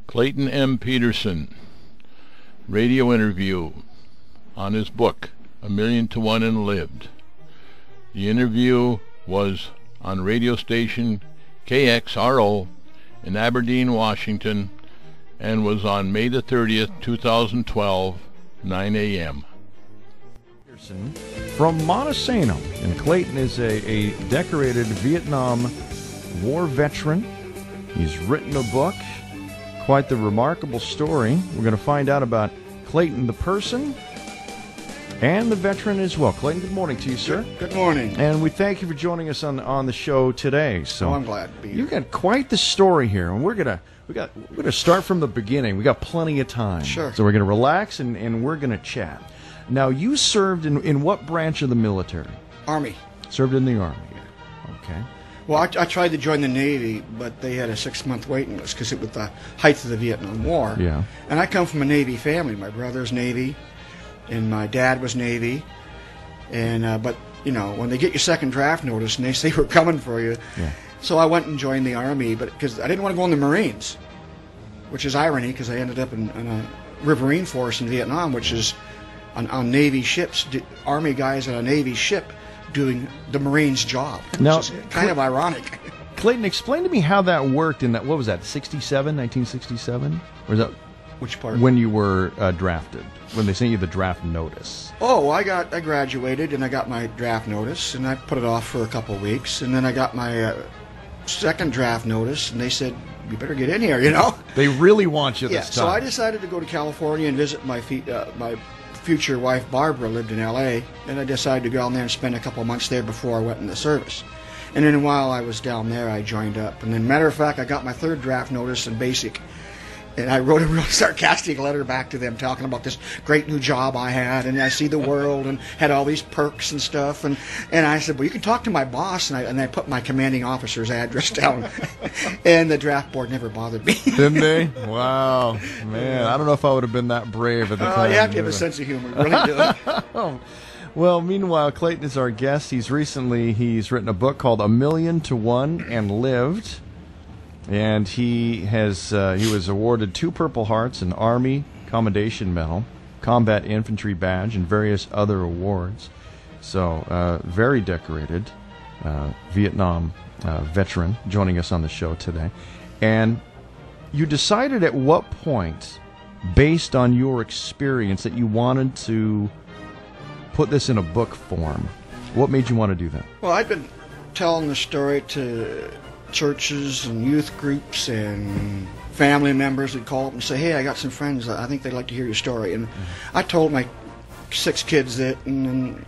Clayton M Peterson radio interview on his book, 1,000,000 to 1 and Lived. The interview was on radio station Kxro in Aberdeen, Washington, and was on May the 30th, 2012, 9 a.m. From Montesano, and Clayton is a decorated Vietnam War veteran. He's written a book, quite the remarkable story. We're going to find out about Clayton the person and the veteran as well. Clayton, good morning to you, sir. Good morning. And we thank you for joining us on the show today. So I'm glad to be here. You've got quite the story here, and we're gonna start from the beginning. We got plenty of time. Sure. So we're gonna relax and we're gonna chat. Now, you served in what branch of the military? Army. Served in the Army. Okay. Well, I tried to join the Navy, but they had a 6-month waiting list because it was the height of the Vietnam War. Yeah. And I come from a Navy family. My brother's Navy, and my dad was Navy. And but you know, when they get your second draft notice and they say we're coming for you, Yeah. so I went and joined the Army, but because I didn't want to go in the Marines, which is irony because I ended up in a Riverine Force in Vietnam, which is on Navy ships, Army guys on a Navy ship doing the Marines' job, which Now, is kind of ironic. Clayton, explain to me how that worked in that, what was that, 1967? Or is that Which part? when you were drafted, when they sent you the draft notice? Oh, well, I graduated and I got my draft notice and I put it off for a couple of weeks, and then I got my second draft notice and they said, you better get in here, you know? They really want you this Yeah, time. so I decided to go to California and visit my future wife Barbara lived in L.A., and I decided to go down there and spend a couple of months there before I went in the service. And then while I was down there, I joined up. And then, matter of fact, I got my third draft notice in basic, and I wrote a real sarcastic letter back to them talking about this great new job I had, and I see the world and had all these perks and stuff. And I said, well, you can talk to my boss, and I put my commanding officer's address down. And the draft board never bothered me. Didn't they? Wow. Man, I don't know if I would have been that brave at the time. You have to have a sense of humor, you really do. Well, meanwhile, Clayton is our guest. He's written a book called 1,000,000 to 1 and Lived. And he was awarded 2 Purple Hearts, an Army Commendation Medal, Combat Infantry Badge, and various other awards. So, very decorated Vietnam veteran joining us on the show today. And you decided at what point, based on your experience, that you wanted to put this in a book form? What made you want to do that? Well, I'd been telling the story to churches and youth groups and family members would call up and say, hey, I got some friends, I think they'd like to hear your story. And I told my 6 kids that, and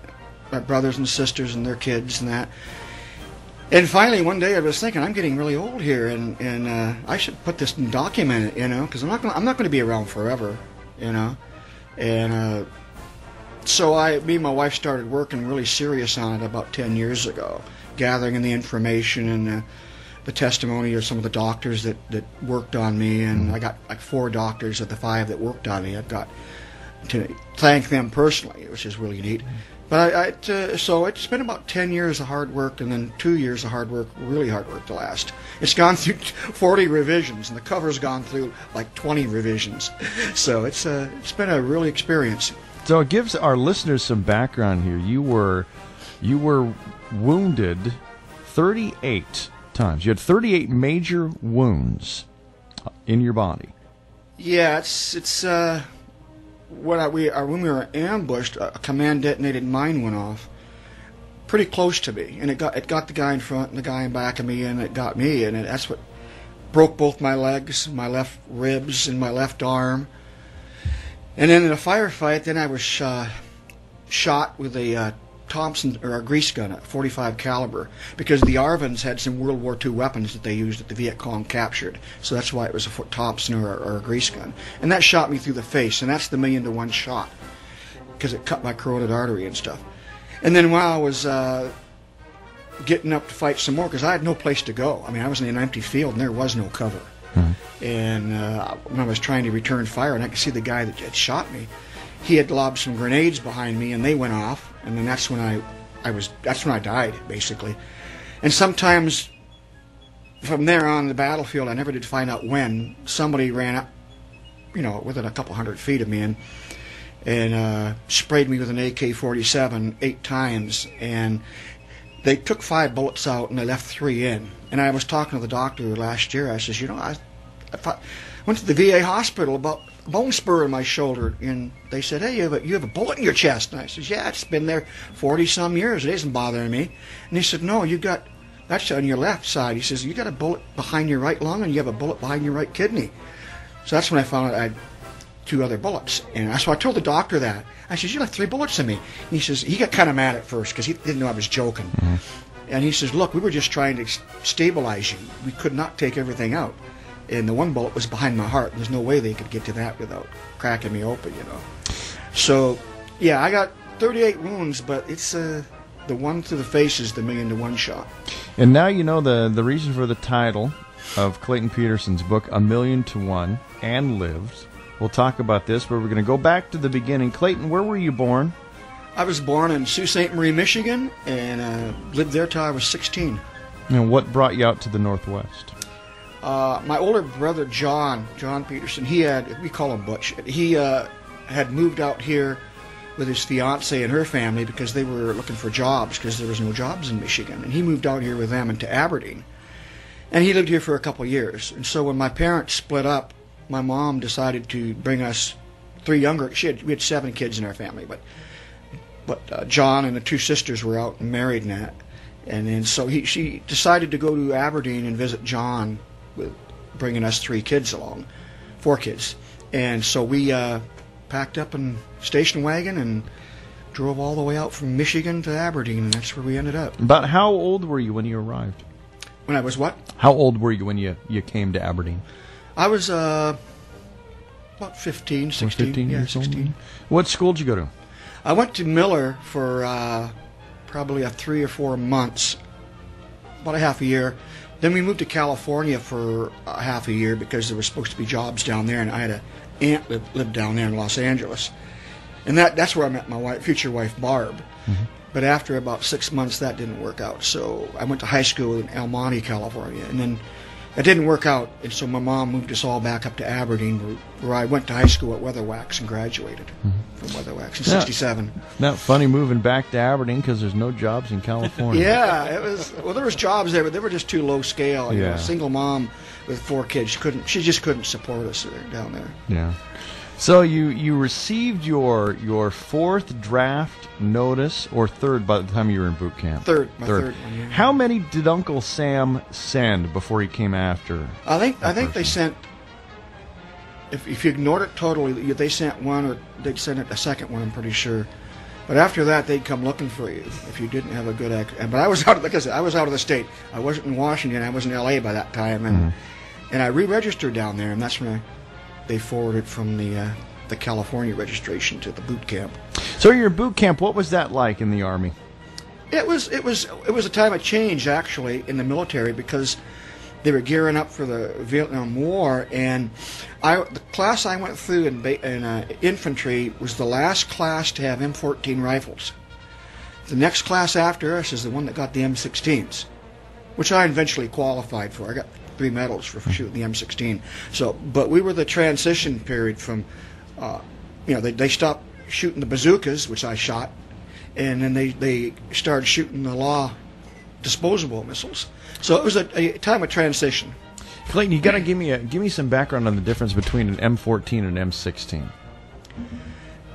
my brothers and sisters and their kids and that. And finally one day I was thinking, I'm getting really old here, and I should put this and document it, you know, because I'm not going to be around forever, you know. And so me and my wife started working really serious on it about 10 years ago, gathering in the information and the testimony of some of the doctors that worked on me, and I got like 4 doctors of the 5 that worked on me. I've got to thank them personally, which is really neat. But so it's been about 10 years of hard work, and then 2 years of hard work, really hard work to last. It's gone through 40 revisions, and the cover's gone through like 20 revisions. So it's been a really experience. So it gives our listeners some background here. You were wounded 38 times. You had 38 major wounds in your body. Yeah, it's when we were ambushed, a command detonated mine went off pretty close to me, and it got the guy in front and the guy in back of me, and it got me, and that's what broke both my legs, my left ribs, and my left arm. And then in a firefight, then I was shot with a Thompson or a grease gun at 45 caliber, because the Arvins had some World War II weapons that they used that the Viet Cong captured. So that's why it was a Thompson or a grease gun. And that shot me through the face, and that's the 1,000,000 to 1 shot, because it cut my carotid artery and stuff. And then while I was getting up to fight some more, because I had no place to go. I mean, I was in an empty field and there was no cover. And when I was trying to return fire, and I could see the guy that had shot me, he had lobbed some grenades behind me, and they went off, and then that's when I died, basically. And sometimes from there on the battlefield, I never did find out when somebody ran up, within a couple 100 feet of me and sprayed me with an AK-47 8 times, and they took 5 bullets out and they left 3 in. And I was talking to the doctor last year. I says, I went to the VA hospital about a bone spur in my shoulder, and they said, hey, you have a bullet in your chest. And I says, yeah, it's been there 40-some years. It isn't bothering me. And he said, no, that's on your left side. He says, you got a bullet behind your right lung and you have a bullet behind your right kidney. So that's when I found out I had 2 other bullets. And so I told the doctor that. I said, you left 3 bullets in me. And he says, he got kind of mad at first because he didn't know I was joking. Mm-hmm. And he says, look, we were just trying to stabilize you. We could not take everything out. And the 1 bullet was behind my heart. There's no way they could get to that without cracking me open, So, yeah, I got 38 wounds, but it's the one through the face is the 1,000,000-to-1 shot. And now you know the reason for the title of Clayton Peterson's book, 1,000,000-to-1 and Lived. We'll talk about this, but we're going to go back to the beginning. Clayton, where were you born? I was born in Sault Ste. Marie, Michigan, and lived there till I was 16. And what brought you out to the Northwest? My older brother, John Peterson, we call him Butch, he had moved out here with his fiancée and her family because they were looking for jobs because there was no jobs in Michigan. And he moved out here with them into Aberdeen. And he lived here for a couple of years. And so when my parents split up, my mom decided to bring us 3 younger. We had 7 kids in our family, but John and the 2 sisters were out and married and that. And then so she decided to go to Aberdeen and visit John, with bringing us 3 kids along, 4 kids. And so we packed up in station wagon and drove all the way out from Michigan to Aberdeen, and that's where we ended up. About how old were you when you arrived? When I was what? How old were you when you came to Aberdeen? I was about 15, 16. 15 years 16. Old? What school did you go to? I went to Miller for probably 3 or 4 months, about a half a year. Then we moved to California for a half a year because there were supposed to be jobs down there, and I had an aunt that lived down there in Los Angeles. And that's where I met my future wife, Barb. Mm-hmm. But after about 6 months, that didn't work out. So I went to high school in El Monte, California, and then it didn't work out. And so my mom moved us all back up to Aberdeen, where I went to high school at Weatherwax and graduated from Weatherwax in '67. Not funny moving back to Aberdeen because there's no jobs in California. Yeah, it was. Well, there was jobs there, but they were just too low scale. You know, single mom with 4 kids, she just couldn't support us down there. Yeah. So you received your 4th draft notice, or 3rd by the time you were in boot camp? 3rd. My 3rd one, yeah. How many did Uncle Sam send before he came after? I think they sent. If you ignored it totally, they sent 1, or they'd send it a 2nd one. I'm pretty sure. But after that, they'd come looking for you if you didn't have a good But I was out. Like I said, I was out of the state. I wasn't in Washington. I was in L.A. by that time, and I re-registered down there, and that's when they forwarded from the California registration to the boot camp. So your boot camp, what was that like in the Army? It was a time of change actually in the military because they were gearing up for the Vietnam War, and the class I went through in infantry was the last class to have M14 rifles. The next class after us is the one that got the M16s, which I eventually qualified for. I got 3 medals for shooting the M16. So, but we were the transition period from, they stopped shooting the bazookas, which I shot, and then they started shooting the law disposable missiles. So it was a time of transition. Clayton, you got to give me some background on the difference between an M14 and an M16.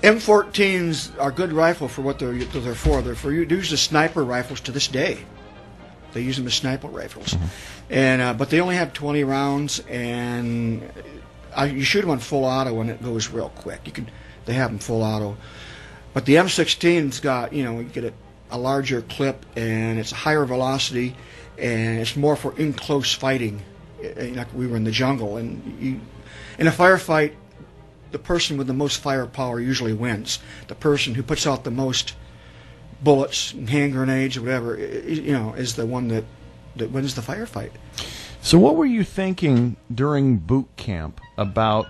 M14s are good rifle for what they're for. They're for used as sniper rifles to this day. They use them as sniper rifles, and but they only have 20 rounds, and you shoot them on full auto, and it goes real quick. They have them full auto, but the M16's got you get a larger clip, and it's a higher velocity, and it's more for in close fighting. Like we were in the jungle, and in a firefight, the person with the most firepower usually wins. The person who puts out the most bullets, hand grenades, or whatever, is the one that wins the firefight. So what were you thinking during boot camp about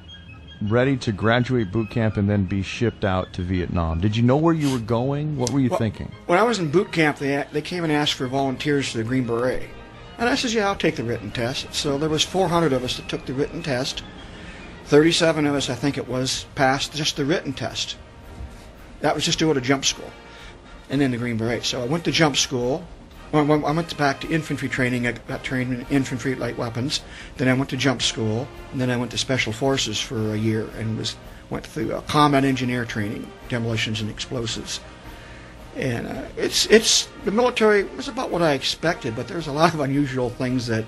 ready to graduate boot camp and then be shipped out to Vietnam? Did you know where you were going? What were you thinking? When I was in boot camp, they came and asked for volunteers for the Green Beret. And I says, yeah, I'll take the written test. So there was 400 of us that took the written test. 37 of us, I think it was, passed just the written test. That was just to go to jump school and then the Green Beret. So I went to jump school. I went back to infantry training. I got trained in infantry light weapons. Then I went to jump school. And then I went to special forces for a year and went through combat engineer training, demolitions and explosives. And it's the military was about what I expected, but there's a lot of unusual things that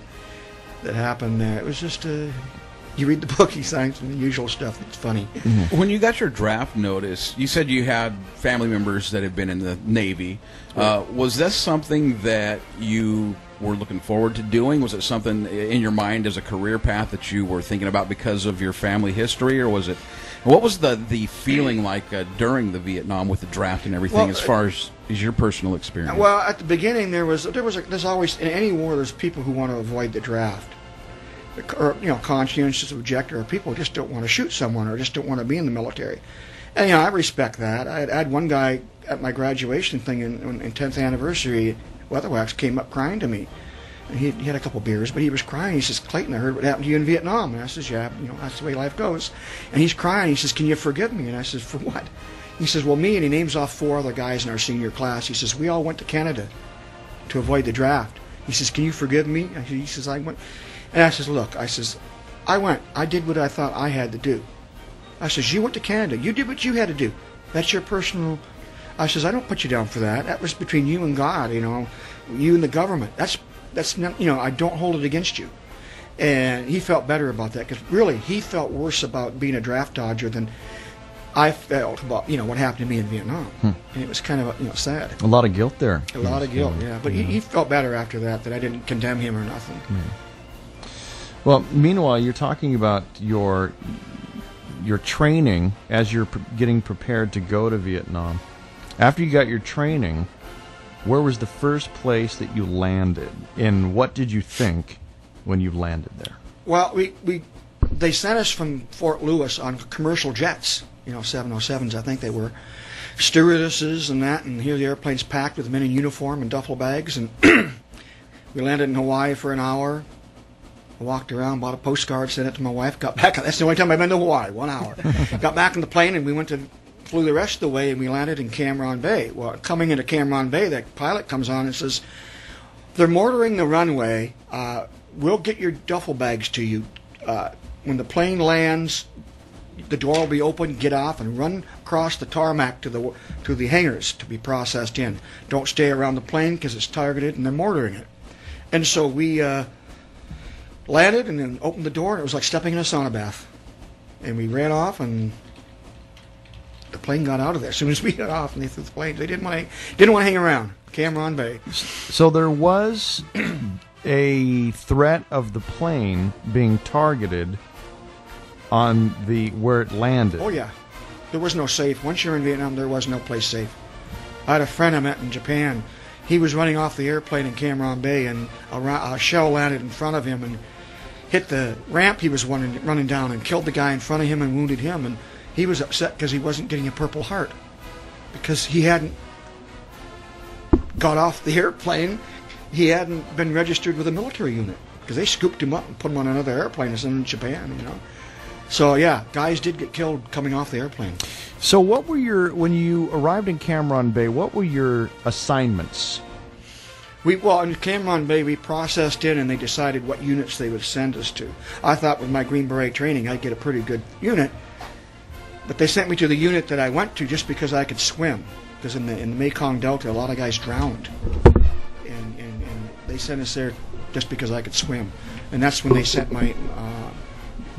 happened there. It was just you read the book, you find some unusual stuff that's funny. Mm-hmm. When you got your draft notice, you said you had family members that had been in the Navy. Right. Was this something that you were looking forward to doing? Was it something in your mind as a career path that you were thinking about because of your family history, or was it? What was the feeling like during the Vietnam with the draft and everything, as far as your personal experience? Well, at the beginning, there's always in any war there's people who want to avoid the draft. Or, conscientious objector, or people who just don't want to shoot someone or just don't want to be in the military. And, I respect that. I had one guy at my graduation thing in 10th anniversary, Weatherwax, came up crying to me. And he had a couple beers, but he was crying. He says, Clayton, I heard what happened to you in Vietnam. And I says, yeah, that's the way life goes. And he's crying. He says, can you forgive me? And I says, for what? He says, well, me, and he names off 4 other guys in our senior class. He says, we all went to Canada to avoid the draft. He says, can you forgive me? He says, I went. And I says, look, I went. I did what I thought I had to do. I says, you went to Canada. You did what you had to do. That's your personal. I says, I don't put you down for that. That was between you and God, you and the government. That's not, I don't hold it against you. And he felt better about that, because really he felt worse about being a draft dodger than I felt about, what happened to me in Vietnam. And it was kind of, sad. A lot of guilt there. A lot of guilt, yeah. But he felt better after that I didn't condemn him or nothing. Well, meanwhile, you're talking about your training as you're getting prepared to go to Vietnam. After you got your training, where was the first place that you landed, and what did you think when you landed there? Well, they sent us from Fort Lewis on commercial jets, 707s, I think they were, stewardesses and that, and here the airplane's packed with men in uniform and duffel bags, and we landed in Hawaii for an hour. I walked around, bought a postcard, sent it to my wife, got back. That's the only time I've been to Hawaii, 1 hour. Got back in the plane, and we flew the rest of the way, and we landed in Cam Ranh Bay. Well, coming into Cam Ranh Bay, that pilot comes on and says, they're mortaring the runway. We'll get your duffel bags to you. When the plane lands, the door will be open, get off, and run across the tarmac to the hangars to be processed in. Don't stay around the plane because it's targeted, and they're mortaring it. And so we landed and then opened the door, and it was like stepping in a sauna bath. And we ran off, and the plane got out of there. As soon as we got off and they threw the plane, they didn't want to hang around. Cam Ranh Bay. So there was a threat of the plane being targeted on where it landed. Oh yeah, there was no safe. Once you're in Vietnam, there was no place safe. I had a friend I met in Japan. He was running off the airplane in Cam Ranh Bay, and a shell landed in front of him and hit the ramp he was running down and killed the guy in front of him and wounded him. And he was upset because he wasn't getting a Purple Heart because he hadn't got off the airplane. He hadn't been registered with a military unit because they scooped him up and put him on another airplane and sent him to Japan, So yeah, guys did get killed coming off the airplane. So what were when you arrived in Cam Ranh Bay, what were your assignments? In Cam Ranh Bay, we processed in, and they decided what units they would send us to. I thought with my Green Beret training, I'd get a pretty good unit, but they sent me to the unit that I went to just because I could swim. Because in the Mekong Delta, a lot of guys drowned, and they sent us there just because I could swim, and that's when they sent me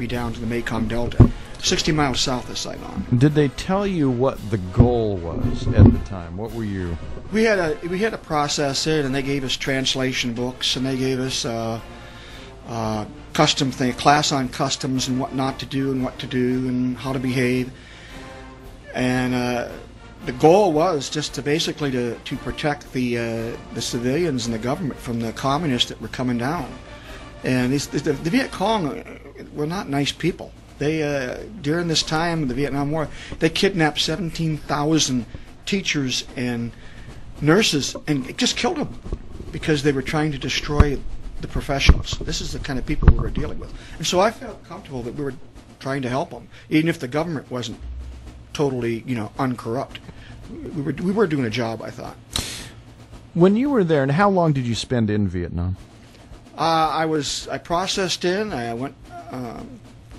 down to the Mekong Delta, 60 miles south of Saigon. Did they tell you what the goal was at the time? What were you? We had to process it, and they gave us translation books, and they gave us custom thing, class on customs and what not to do and what to do and how to behave. And the goal was just to basically to protect the civilians and the government from the communists that were coming down. And the Viet Cong were not nice people. They during this time of the Vietnam War, they kidnapped 17,000 teachers and nurses and just killed them because they were trying to destroy the professionals. This is the kind of people we were dealing with. And so I felt comfortable that we were trying to help them, even if the government wasn't totally, uncorrupt. We were doing a job, I thought. When you were there, and how long did you spend in Vietnam? I processed in. I went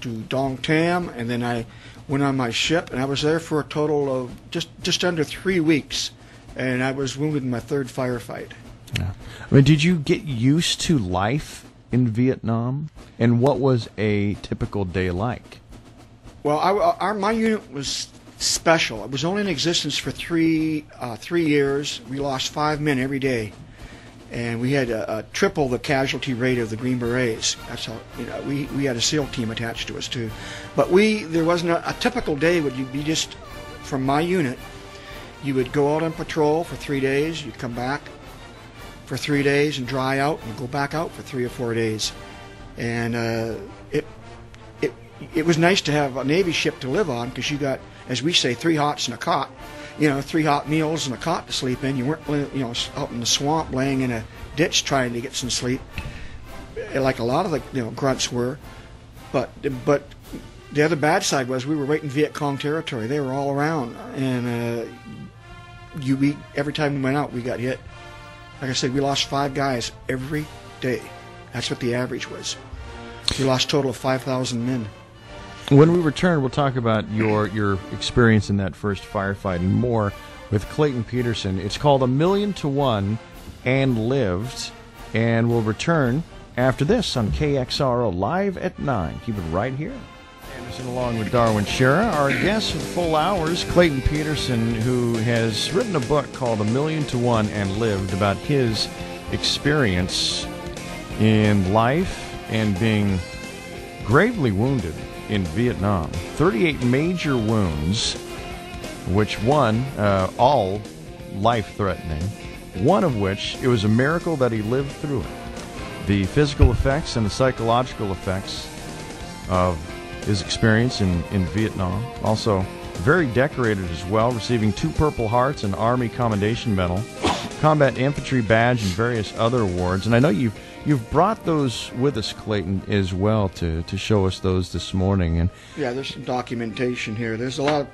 to Dong Tam, and then I went on my ship, and I was there for a total of just under 3 weeks, and I was wounded in my third firefight. Yeah. I mean, did you get used to life in Vietnam, and what was a typical day like? Well, my unit was special. It was only in existence for 3 years. We lost 5 men every day, and we had a triple the casualty rate of the Green Berets. That's how we had a SEAL team attached to us too. But there wasn't a typical day. Would be just from my unit. You would go out on patrol for 3 days. You'd come back for 3 days and dry out, and go back out for 3 or 4 days. And it was nice to have a Navy ship to live on, because you got, as we say, 3 hots and a cot. 3 hot meals and a cot to sleep in. You weren't, out in the swamp laying in a ditch trying to get some sleep, like a lot of the grunts were. But the other bad side was we were right in Viet Cong territory. They were all around, and every time we went out, we got hit. Like I said, we lost 5 guys every day. That's what the average was. We lost a total of 5,000 men. When we return, we'll talk about your experience in that first firefight and more with Clayton Peterson. It's called 1,000,000 to 1 and Lived, and we'll return after this on KXRO Live at 9. Keep it right here. Anderson along with Darwin Shera. Our guest for full hours, Clayton Peterson, who has written a book called 1,000,000 to 1 and Lived, about his experience in life and being gravely wounded in Vietnam. 38 major wounds, which one, all life-threatening, one of which, it was a miracle that he lived through it. The physical effects and the psychological effects of his experience in Vietnam. Also very decorated as well, receiving 2 Purple Hearts, an Army Commendation Medal, Combat Infantry Badge, and various other awards. And I know you've brought those with us, Clayton, as well, to show us those this morning. And yeah, there's some documentation here.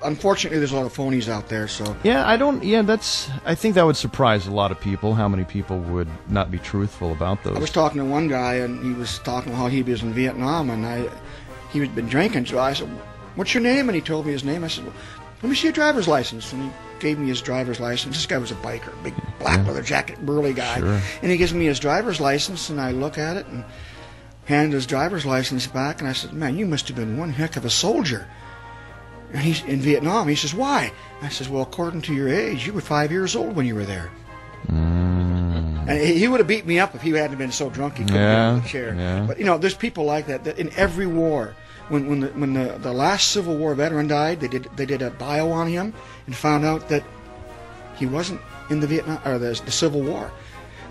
Unfortunately, there's a lot of phonies out there. So I think that would surprise a lot of people, how many people would not be truthful about those. I was talking to one guy, and he was talking how he was in Vietnam, and he had been drinking. So I said, "What's your name?" And he told me his name. I said, "Well, let me see your driver's license." And he gave me his driver's license. This guy was a biker, big black leather jacket, burly guy. Sure. And he gives me his driver's license, and I look at it and handed his driver's license back, and I said, "Man, you must have been one heck of a soldier." And he's in Vietnam. He says, "Why?" I says, "Well, according to your age, you were 5 years old when you were there." And he would have beat me up if he hadn't been so drunk he couldn't get out of the chair. Yeah. But there's people like that in every war. When the last Civil War veteran died, they did a bio on him and found out that he wasn't in the Vietnam or the Civil War.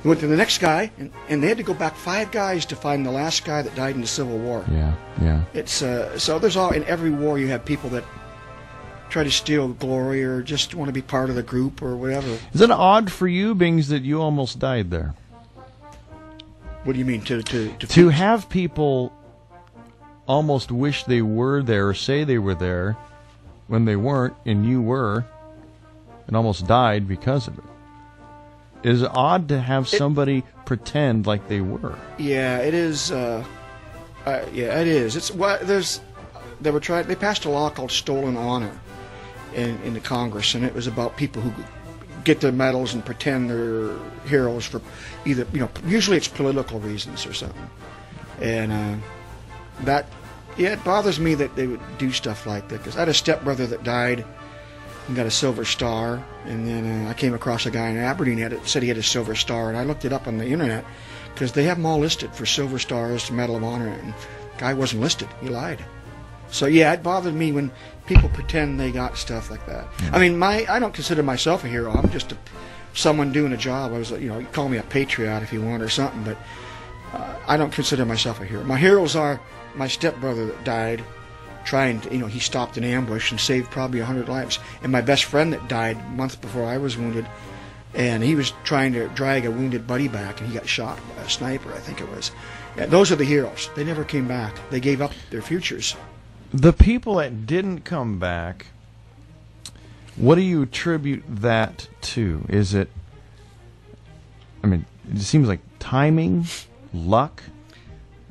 They went to the next guy, and they had to go back 5 guys to find the last guy that died in the Civil War. Yeah. It's so there's in every war you have people that try to steal glory or just want to be part of the group or whatever. Is it odd for you, being that you almost died there? What do you mean to have people almost wish they were there or say they were there when they weren't, and you were, and almost died because of it? It is odd to have somebody pretend like they were. Yeah, it is. It is. It's what they passed a law called Stolen Honor in the Congress, and it was about people who get their medals and pretend they're heroes for either usually it's political reasons or something, and it bothers me that they would do stuff like that, because I had a stepbrother that died and got a Silver Star, and then I came across a guy in Aberdeen said he had a Silver Star, and I looked it up on the internet because they have them all listed for Silver Stars, Medal of Honor, and the guy wasn't listed. He lied. So yeah, it bothered me when people pretend they got stuff like that. I mean, I don't consider myself a hero. I'm just someone doing a job. I was, you call me a patriot if you want or something, but I don't consider myself a hero. My heroes are my stepbrother that died trying to, he stopped an ambush and saved probably 100 lives. And my best friend that died a month before I was wounded, and he was trying to drag a wounded buddy back, and he got shot by a sniper, I think it was. Yeah, those are the heroes. They never came back. They gave up their futures. The people that didn't come back, what do you attribute that to? Is it, I mean, it seems like timing, luck?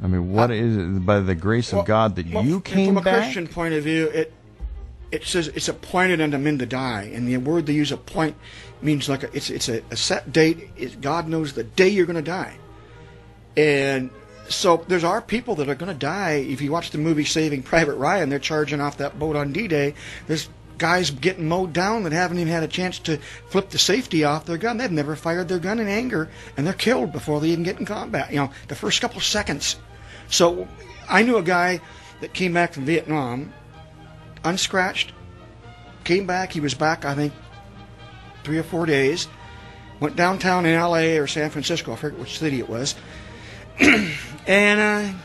I mean, what is it, by the grace of God that you came back? From a Christian point of view, it says it's appointed unto men to die, and the word they use, appoint, means like it's a set date. God knows the day you're going to die. And so there are people that are going to die. If you watch the movie Saving Private Ryan, they're charging off that boat on D-Day. There's guys getting mowed down that haven't even had a chance to flip the safety off their gun. They've never fired their gun in anger, and they're killed before they even get in combat. You know, the first couple of seconds. So I knew a guy that came back from Vietnam, unscratched, came back. He was back, I think, 3 or 4 days. Went downtown in L.A. or San Francisco, I forget which city it was, and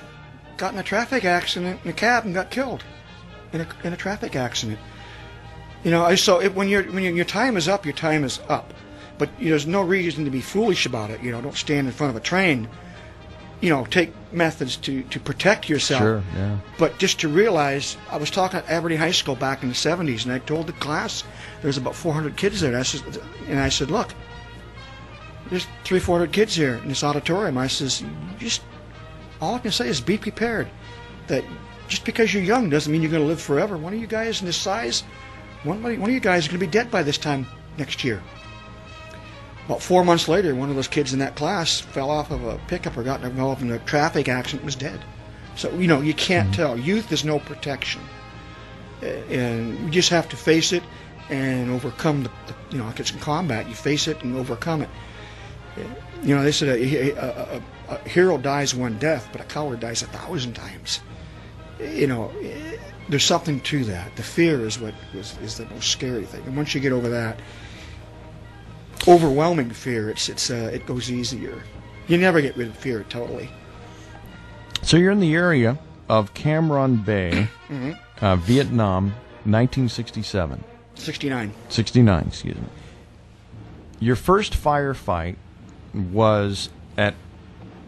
got in a traffic accident in a cab and got killed in a traffic accident. You know, so when your time is up, your time is up. But there's no reason to be foolish about it. You know, don't stand in front of a train. You know, take methods to protect yourself. Sure, yeah. But just to realize, I was talking at Aberdeen High School back in the 70s, and I told the class, there's about 400 kids there, and I said, look, there's 300-400 kids here in this auditorium. I says, all I can say is be prepared. That just because you're young doesn't mean you're going to live forever. One of you guys in this size, one of you guys is going to be dead by this time next year. About 4 months later, one of those kids in that class fell off of a pickup or got involved in a traffic accident and was dead. So, you can't tell. Youth is no protection. And you just have to face it and overcome like it's in combat. You face it and overcome it. They said a hero dies one death, but a coward dies 1,000 times. There's something to that. The fear is what is the most scary thing. And once you get over that, overwhelming fear, it goes easier. You never get rid of fear totally. So you're in the area of Cam Ranh Bay, Vietnam, 1967. 69. 69, excuse me. Your first firefight was at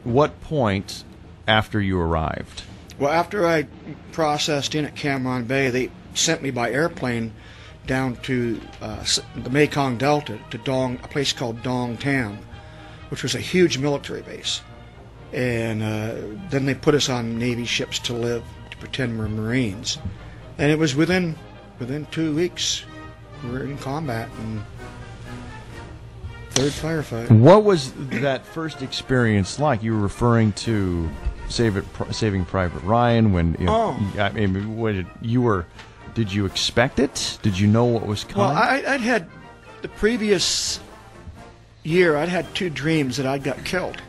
what point after you arrived? Well, after I processed in at Cam Ranh Bay, they sent me by airplane down to the Mekong Delta to a place called Dong Tam, which was a huge military base. And then they put us on Navy ships to pretend we're Marines. And it was within 2 weeks we were in combat and third firefight. What was that first experience like? You were referring to Saving Private Ryan when did you expect it? Did you know what was coming? Well, I'd had the previous year, I'd had 2 dreams that I got killed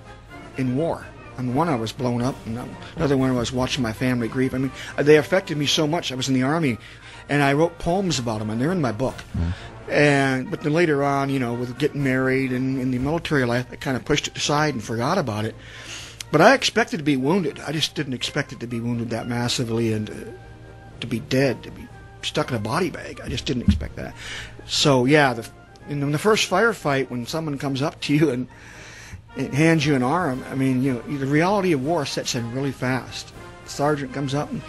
in war. I mean, one I was blown up, and another one I was watching my family grieve. I mean, they affected me so much. I was in the Army, and I wrote poems about them, and they're in my book. But then later on, with getting married and in the military life, I kind of pushed it aside and forgot about it. But I expected to be wounded. I just didn't expect it to be wounded that massively and to be dead, to be stuck in a body bag. I just didn't expect that. So yeah, in the first firefight, when someone comes up to you and hands you an arm, I mean, the reality of war sets in really fast. The sergeant comes up and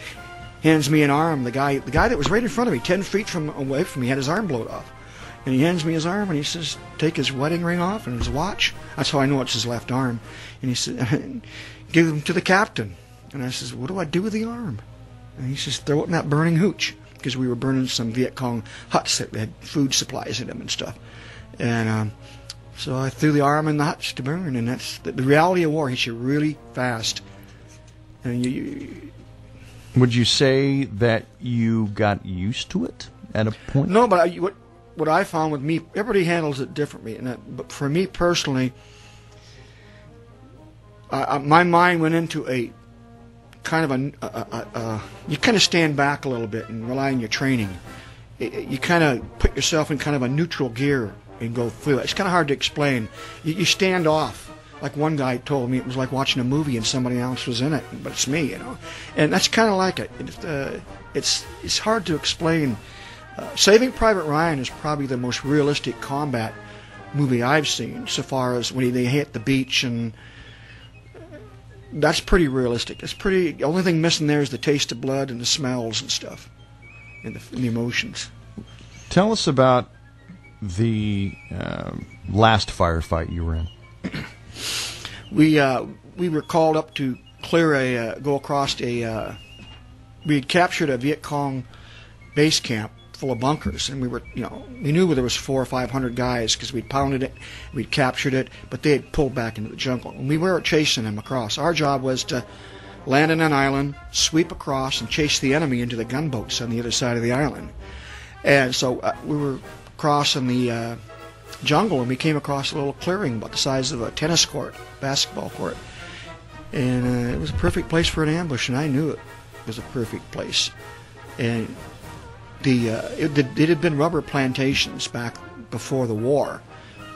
hands me an arm. The guy that was right in front of me, 10 feet away from me, had his arm blown off. And he hands me his arm and he says, take his wedding ring off and his watch. That's how I know it's his left arm. And he said, give them to the captain. And I says, what do I do with the arm? And he says, throw it in that burning hooch. Because we were burning some Viet Cong huts that had food supplies in them and stuff. And so I threw the arm in the huts to burn. And that's the reality of war hits you really fast. And would you say that you got used to it at a point? No, but what I found with me, everybody handles it differently. But for me personally, my mind went into a kind of you kind of stand back a little bit and rely on your training. You kind of put yourself in kind of a neutral gear and go through it. It's kind of hard to explain. You stand off. Like one guy told me, it was like watching a movie and somebody else was in it, but it's me, And that's kind of like it. It's hard to explain. Saving Private Ryan is probably the most realistic combat movie I've seen, so far as when they hit the beach, and that's pretty realistic. It's pretty. The only thing missing there is the taste of blood and the smells and stuff, and the emotions. Tell us about the last firefight you were in. We were called up to go across a. We had captured a Viet Cong base camp full of bunkers, and we knew there was 400 or 500 guys because we'd pounded it, we'd captured it, but they had pulled back into the jungle, and we were chasing them across. Our job was to land on an island, sweep across, and chase the enemy into the gunboats on the other side of the island. And so we were crossing the jungle, and we came across a little clearing about the size of a tennis court, basketball court, and it was a perfect place for an ambush, and I knew it was a perfect place. And it had been rubber plantations back before the war,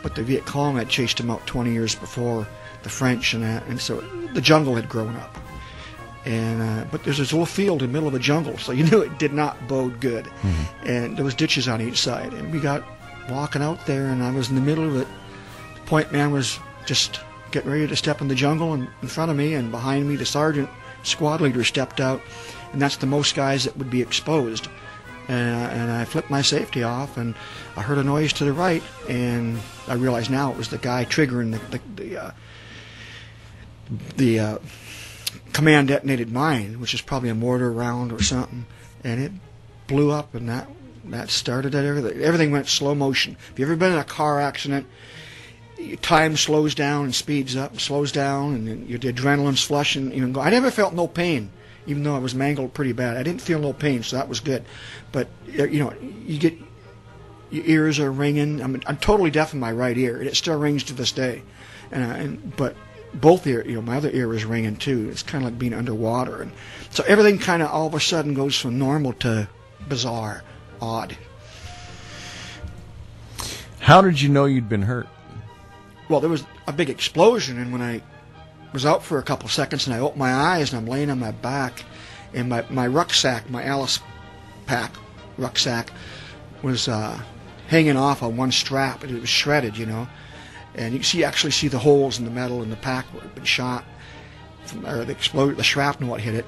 but the Viet Cong had chased them out 20 years before the French, and so the jungle had grown up. And but there's this little field in the middle of a jungle, so you knew it did not bode good. Mm-hmm. And there was ditches on each side, and we got walking out there, and I was in the middle of it. The point man was just getting ready to step in the jungle, and in front of me and behind me, the sergeant squad leader stepped out, and that's the most guys that would be exposed. And I flipped my safety off, and I heard a noise to the right, and I realized now it was the guy triggering the command detonated mine, which is probably a mortar round or something, and it blew up, and that started everything. Everything went slow motion. If you've ever been in a car accident, time slows down and speeds up and slows down, and your adrenaline's flushing. I never felt no pain, even though I was mangled pretty bad. I didn't feel no pain, so that was good. But you get your ears are ringing. I'm totally deaf in my right ear, and it still rings to this day. But both ear, my other ear is ringing too. It's kind of like being underwater, and so everything kind of all of a sudden goes from normal to bizarre, odd. How did you know you'd been hurt? Well, there was a big explosion, and when I was out for a couple seconds, and I opened my eyes, and I'm laying on my back, and my rucksack, my Alice pack rucksack, was hanging off on one strap, and it was shredded, and you can actually see the holes in the metal in the pack where it had been shot, or the shrapnel what hit it.